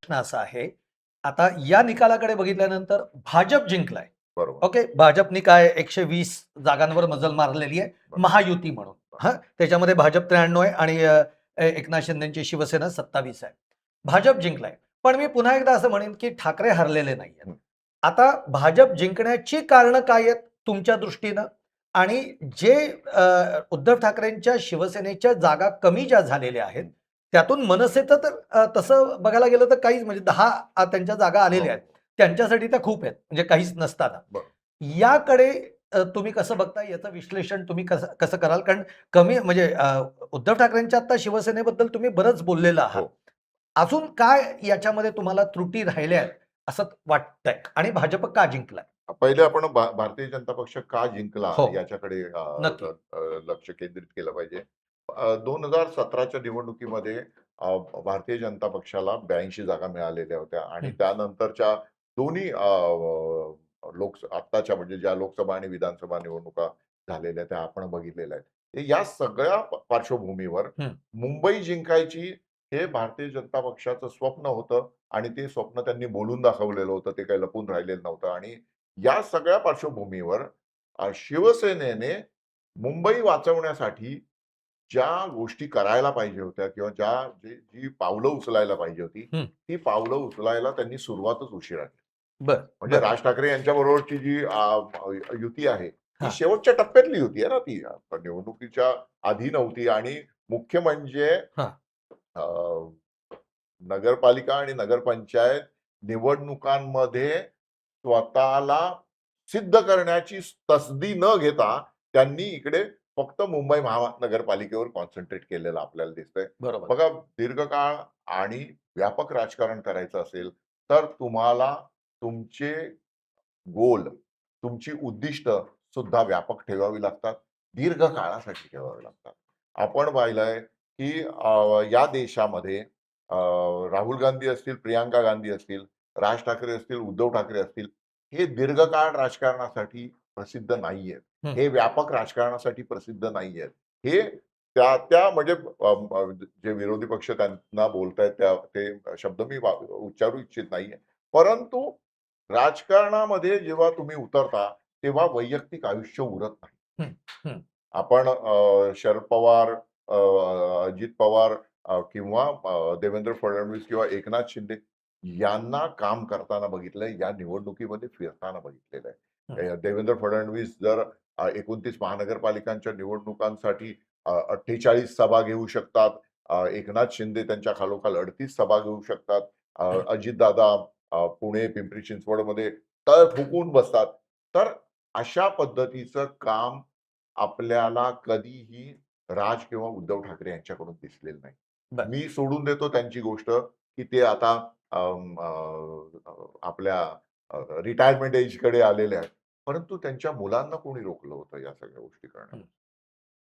प्रश्न असा आहे, आता या निकालाकडे बघितल्यानंतर भाजप जिंकलाय. बरोबर. ओके, भाजपनी काय 120 जागांवर मजल मारलेली आहे बरोबर. महायुती म्हणून. त्याच्यामध्ये भाजप 93 आहे आणि एकनाथ शिंदेची शिवसेना 27 आहे. भाजप जिंकलाय. पण मी पुन्हा एकदा असं म्हणेन की ठाकरे हरलेले नाहीये. आता भाजप जिंकण्याची कारणं काय आहेत तुमच्या दृष्टीनं? आणि जे उद्धव ठाकरेंच्या शिवसेनेच्या जागा कमी ज्या झालेल्या आहेत त्यातून मनसेचं तर तसं बघायला गेलं तर काहीच म्हणजे 10 त्यांच्या जागा आलेल्या आहेत. त्यांच्यासाठी त्या खूप आहेत म्हणजे काहीच नसताना. याकडे तुम्ही कसं बघता, याचं विश्लेषण तुम्ही कसं कसं कराल? कारण कमी म्हणजे उद्धव ठाकरेंच्या आता शिवसेनेबद्दल तुम्ही बरंच बोललेलं आहात. अजून काय याच्यामध्ये तुम्हाला त्रुटी राहिल्या आहेत असं वाटतंय आणि भाजप का जिंकलाय? पहिले आपण भारतीय जनता पक्ष का जिंकला हो. याच्याकडे नक्की. लक्ष केंद्रित केलं पाहिजे. 2017च्या निवडणुकीमध्ये भारतीय जनता पक्षाला 82 जागा मिळालेल्या होत्या आणि त्यानंतरच्या दोन्ही आत्ताच्या म्हणजे ज्या लोकसभा आणि विधानसभा निवडणुका झालेल्या त्या आपण बघितलेल्या आहेत. या सगळ्या पार्श्वभूमीवर मुंबई जिंकायची हे भारतीय जनता पक्षाचं स्वप्न होतं आणि ते स्वप्न त्यांनी बोलून दाखवलेलं होतं. ते काही लपून राहिलेलं नव्हतं आणि या सगळ्या पार्श्वभूमीवर शिवसेनेने मुंबई वाचवण्यासाठी ज्या गोष्टी करायला पाहिजे होत्या किंवा जी पावलं उचलायला पाहिजे होती ती पावलं उचलायला त्यांनी सुरुवातच उशिरा केली. म्हणजे राज ठाकरे यांच्या बरोबरची जी युती आहे ती शेवटच्या टप्प्यातली युती आहे ना, ती निवडणुकीच्या आधी नव्हती. आणि मुख्य म्हणजे नगरपालिका आणि नगरपंचायत निवडणुकांमध्ये स्वतःला सिद्ध करण्याची तसदी न घेता त्यांनी इकडे फक्त मुंबई महानगरपालिकेवर कॉन्सन्ट्रेट केलेलं आपल्याला दिसतंय. बघा, दीर्घकाळ आणि व्यापक राजकारण करायचं असेल तर तुम्हाला तुमचे गोल, तुमची उद्दिष्ट सुद्धा व्यापक ठेवावी लागतात, दीर्घ काळासाठी ठेवावी लागतात. आपण पाहिलंय की या देशामध्ये राहुल गांधी असतील, प्रियांका गांधी असतील, राज ठाकरे असतील, उद्धव ठाकरे असतील, हे दीर्घकाळ राजकारणासाठी प्रसिद्ध नाहीयेत. हे व्यापक राजकारणासाठी प्रसिद्ध नाहीयेत. हे त्या म्हणजे जे विरोधी पक्ष त्यांना बोलतायत ते शब्द मी उच्चारू इच्छित नाहीये. परंतु राजकारणामध्ये जेव्हा तुम्ही उतरता तेव्हा वैयक्तिक आयुष्य उरत नाही. आपण शरद पवार, अजित पवार किंवा देवेंद्र फडणवीस किंवा एकनाथ शिंदे यांना काम करताना बघितलंय, या निवडणुकीमध्ये फिरताना बघितलेलं आहे. देवेंद्र फडणवीस जर 29 महानगरपालिकांच्या निवडणुकांसाठी 48 सभा घेऊ शकतात, एकनाथ शिंदे त्यांच्या खालोखाल 38 सभा घेऊ शकतात, अजितदादा पुणे, पिंपरी चिंचवडमध्ये तळ फुकून बसतात. तर अशा पद्धतीचं काम आपल्याला कधीही राज किंवा उद्धव ठाकरे यांच्याकडून दिसलेलं नाही. मी सोडून देतो त्यांची गोष्ट की ते आता आपल्या रिटायरमेंट एजकडे आलेले आहेत, परंतु त्यांच्या मुलांना कोणी रोखलं होतं या सगळ्या गोष्टी करण्यात?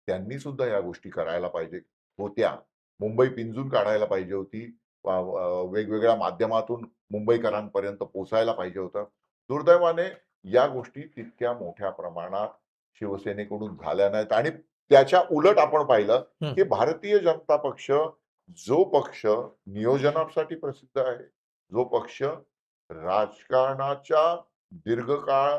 त्यांनी सुद्धा या गोष्टी करायला पाहिजे होत्या. मुंबई पिंजून काढायला पाहिजे होती. वेगवेगळ्या माध्यमातून मुंबईकरांपर्यंत पोहोचायला पाहिजे होतं. दुर्दैवाने या गोष्टी तितक्या मोठ्या प्रमाणात शिवसेनेकडून झाल्या नाहीत आणि त्याच्या उलट आपण पाहिलं की भारतीय जनता पक्ष जो पक्ष नियोजनासाठी प्रसिद्ध आहे, जो पक्ष राजकारणाच्या दीर्घकाळ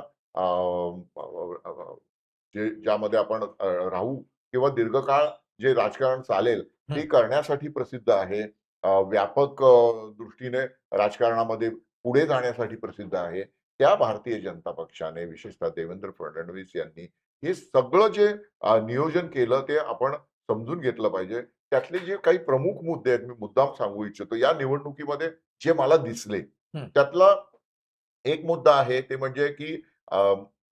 ज्यामध्ये आपण राहू किंवा दीर्घकाळ जे राजकारण चालेल ते करण्यासाठी प्रसिद्ध आहे, व्यापक दृष्टीने राजकारणामध्ये पुढे जाण्यासाठी प्रसिद्ध आहे, त्या भारतीय जनता पक्षाने विशेषतः देवेंद्र फडणवीस यांनी हे सगळं जे नियोजन केलं ते आपण समजून घेतलं पाहिजे. त्यातले जे काही प्रमुख मुद्दे आहेत मी मुद्दाम सांगू इच्छितो या निवडणुकीमध्ये जे मला दिसले त्यातला एक मुद्दा आहे ते म्हणजे की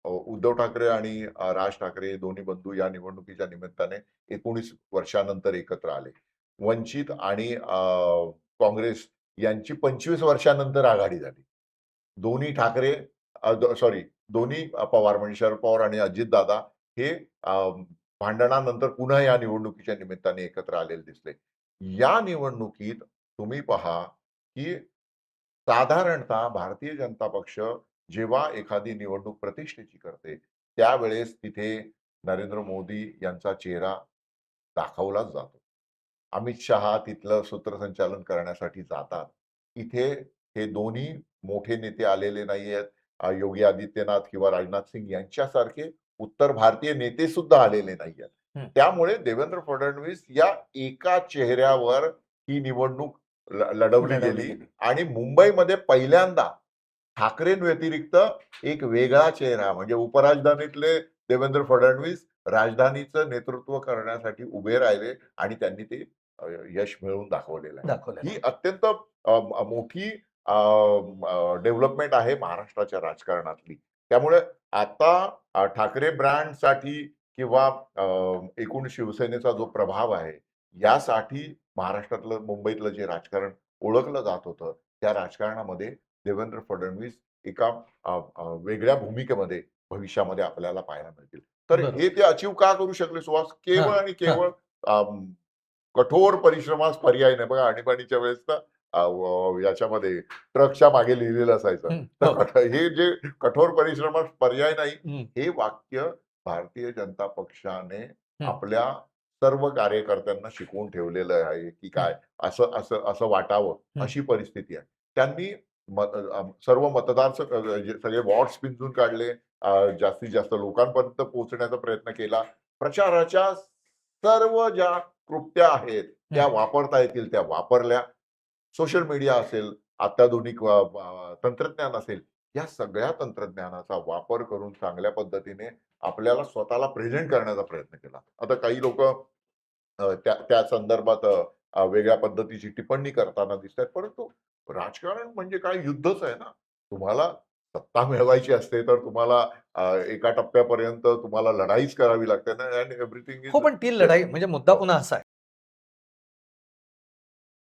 उद्धव ठाकरे आणि राज ठाकरे दोन्ही बंधू या निवडणुकीच्या निमित्ताने 19 वर्षानंतर एकत्र आले. वंचित आणि काँग्रेस यांची 25 वर्षानंतर आघाडी झाली. दोन्ही ठाकरे दोन्ही पवार म्हणजे शरद पवार आणि अजितदादा हे भांडणानंतर पुन्हा या निवडणुकीच्या निमित्ताने एकत्र आलेले दिसले. या निवडणुकीत तुम्ही पहा की साधारणतः भारतीय जनता पक्ष जेव्हा एखादी निवडणूक प्रतिष्ठेची करते त्यावेळेस तिथे नरेंद्र मोदी यांचा चेहरा दाखवलाच जातो. अमित शहा तिथलं सूत्रसंचालन करण्यासाठी जातात. इथे हे दोन्ही मोठे नेते आलेले नाहीयेत. योगी आदित्यनाथ किंवा राजनाथ सिंग यांच्यासारखे उत्तर भारतीय नेते सुद्धा आलेले नाहीयेत. हं. त्यामुळे देवेंद्र फडणवीस या एका चेहऱ्यावर ही निवडणूक लढवली लढवली गेली गेली. आणि मुंबईमध्ये पहिल्यांदा ठाकरेंव्यतिरिक्त एक वेगळा चेहरा म्हणजे उपराजधानीतले देवेंद्र फडणवीस राजधानीचं नेतृत्व करण्यासाठी उभे राहिले आणि त्यांनी ते यश मिळवून दाखवलेलं आहे. दाखवलेलं ही आहे. अत्यंत मोठी डेव्हलपमेंट आहे महाराष्ट्राच्या राजकारणातली. त्यामुळे आता ठाकरे ब्रँडसाठी किंवा एकूण शिवसेनेचा जो प्रभाव आहे, यासाठी महाराष्ट्रातलं, मुंबईतलं जे राजकारण ओळखलं जात होतं, त्या राजकारणामध्ये देवेंद्र फडणवीस एका वेगळ्या भूमिकेमध्ये भविष्यामध्ये आपल्याला पाहायला मिळतील. तर बरोबर. हे ते अचीव्ह का करू शकले सुहास? केवळ हां, आणि हां. केवळ कठोर परिश्रमास पर्याय नाही. बघा आणीबाणीच्या वेळेस तर याच्यामध्ये ट्रकच्या मागे लिहिलेलं असायचं. हं. तर हो. हे जे कठोर परिश्रमास पर्याय नाही, हं. हे वाक्य भारतीय जनता पक्षाने हं. आपल्या सर्व कार्यकर्त्यांना शिकवून ठेवलेलं आहे, की काय असं असं असं वाटावं, हं. अशी परिस्थिती आहे. त्यांनी सर्व मतदार जे सगळे वॉर्ड्स पिंजून काढले, जास्तीत जास्त लोकांपर्यंत पोहोचण्याचा प्रयत्न केला. प्रचाराच्या सर्व ज्या कृत्या आहेत त्या वापरता येतील त्या वापरल्या. सोशल मीडिया असेल, अत्याधुनिक तंत्रज्ञान असेल, या सगळ्या तंत्रज्ञानाचा वापर करून चांगल्या पद्धतीने आपल्याला स्वतःला प्रेझेंट करण्याचा प्रयत्न केला. आता काही लोकं त्या त्या संदर्भात वेगळ्या पद्धतीची टिप्पणी करताना दिसतायत. परंतु राजकारण म्हणजे काय, युद्धच आहे ना. तुम्हाला सत्ता मिळवायची असते तर तुम्हाला एका टप्प्यापर्यंत तुम्हाला लढाईच करावी लागते ना, अँड एव्हरीथिंग हो, इज पण ती लढाई म्हणजे मुद्दा हो. पुन्हा असा आहे